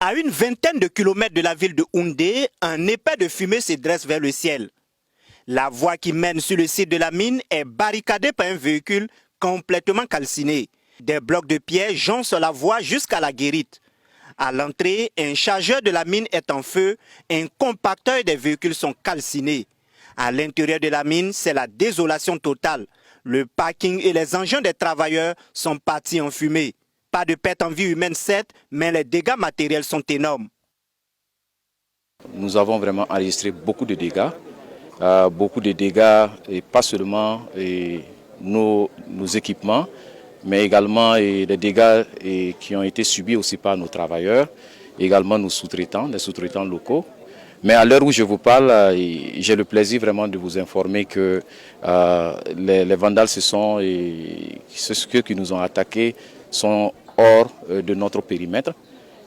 À une vingtaine de kilomètres de la ville de Houndé, un épais de fumée se dresse vers le ciel. La voie qui mène sur le site de la mine est barricadée par un véhicule complètement calciné. Des blocs de pierre jonchent la voie jusqu'à la guérite. À l'entrée, un chargeur de la mine est en feu, un compacteur des véhicules sont calcinés. À l'intérieur de la mine, c'est la désolation totale. Le parking et les engins des travailleurs sont partis en fumée. Pas de perte en vie humaine, certes, mais les dégâts matériels sont énormes. Nous avons vraiment enregistré beaucoup de dégâts et pas seulement nos équipements, mais également des dégâts qui ont été subis aussi par nos travailleurs, également nos sous-traitants, les sous-traitants locaux. Mais à l'heure où je vous parle, j'ai le plaisir vraiment de vous informer que les vandales, ceux qui nous ont attaqués sont hors de notre périmètre.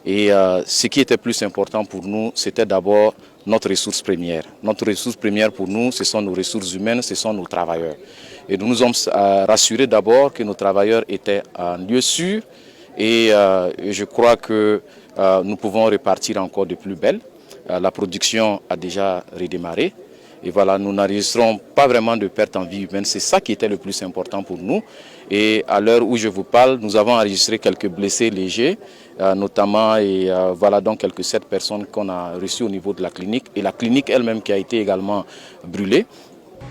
Et ce qui était plus important pour nous, c'était d'abord notre ressource première. Notre ressource première pour nous, ce sont nos ressources humaines, ce sont nos travailleurs. Et nous nous sommes rassurés d'abord que nos travailleurs étaient en lieu sûr et je crois que nous pouvons repartir encore de plus belle. La production a déjà redémarré. Et voilà, nous n'enregistrons pas vraiment de perte en vie humaine. C'est ça qui était le plus important pour nous. Et à l'heure où je vous parle, nous avons enregistré quelques blessés légers, notamment voilà donc quelques 7 personnes qu'on a reçues au niveau de la clinique. Et la clinique elle-même qui a été également brûlée.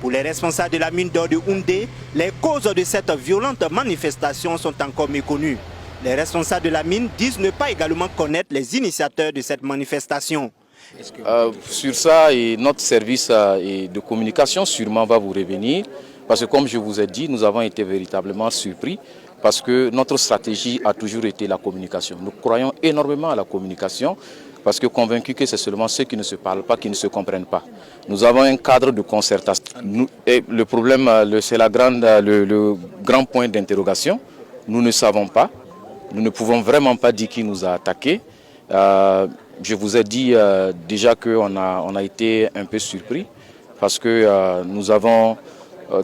Pour les responsables de la mine d'or de Houndé, les causes de cette violente manifestation sont encore méconnues. Les responsables de la mine disent ne pas également connaître les initiateurs de cette manifestation. Sur ça, notre service de communication sûrement va vous revenir parce que comme je vous ai dit, nous avons été véritablement surpris parce que notre stratégie a toujours été la communication. Nous croyons énormément à la communication parce que convaincus que c'est seulement ceux qui ne se parlent pas, qui ne se comprennent pas. Nous avons un cadre de concertation. Et le problème, c'est le grand point d'interrogation. Nous ne savons pas, nous ne pouvons vraiment pas dire qui nous a attaqués. Je vous ai dit déjà qu'on a été un peu surpris parce que nous avons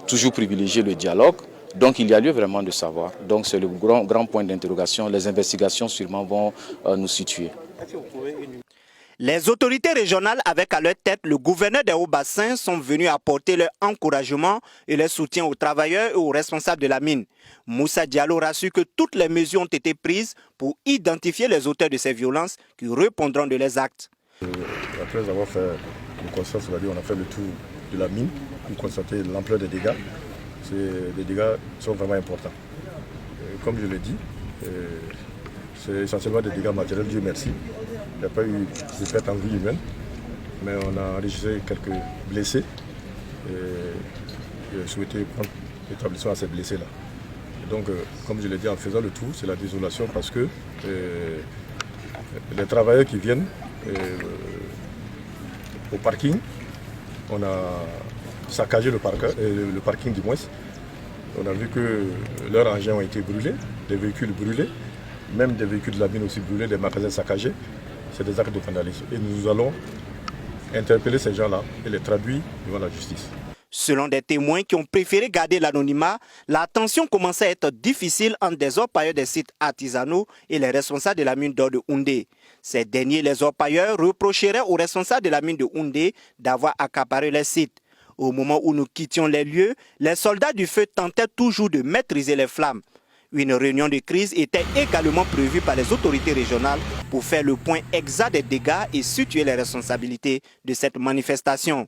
toujours privilégié le dialogue. Donc il y a lieu vraiment de savoir. Donc c'est le grand point d'interrogation. Les investigations sûrement vont nous situer. Les autorités régionales avec à leur tête le gouverneur des Hauts-Bassins sont venus apporter leur encouragement et leur soutien aux travailleurs et aux responsables de la mine. Moussa Diallo rassure que toutes les mesures ont été prises pour identifier les auteurs de ces violences qui répondront de leurs actes. Après avoir fait le constat, c'est-à-dire on a fait le tour de la mine pour constater l'ampleur des dégâts. Les dégâts sont vraiment importants. Comme je l'ai dit, c'est essentiellement des dégâts matériels, Dieu merci. Il n'y a pas eu de perte en vie humaine, mais on a enregistré quelques blessés et souhaité prendre l'établissement à ces blessés-là. Donc, comme je l'ai dit, en faisant le tour, c'est la désolation parce que les travailleurs qui viennent au parking, on a saccagé le parking du moins. On a vu que leurs engins ont été brûlés, des véhicules brûlés, même des véhicules de la mine aussi brûlés, des magasins saccagés. C'est des actes de vandalisme. Et nous allons interpeller ces gens-là et les traduire devant la justice. Selon des témoins qui ont préféré garder l'anonymat, la tension commençait à être difficile entre des orpailleurs des sites artisanaux et les responsables de la mine d'or de Houndé. Ces derniers, les orpailleurs, reprocheraient aux responsables de la mine de Houndé d'avoir accaparé les sites. Au moment où nous quittions les lieux, les soldats du feu tentaient toujours de maîtriser les flammes. Une réunion de crise était également prévue par les autorités régionales pour faire le point exact des dégâts et situer les responsabilités de cette manifestation.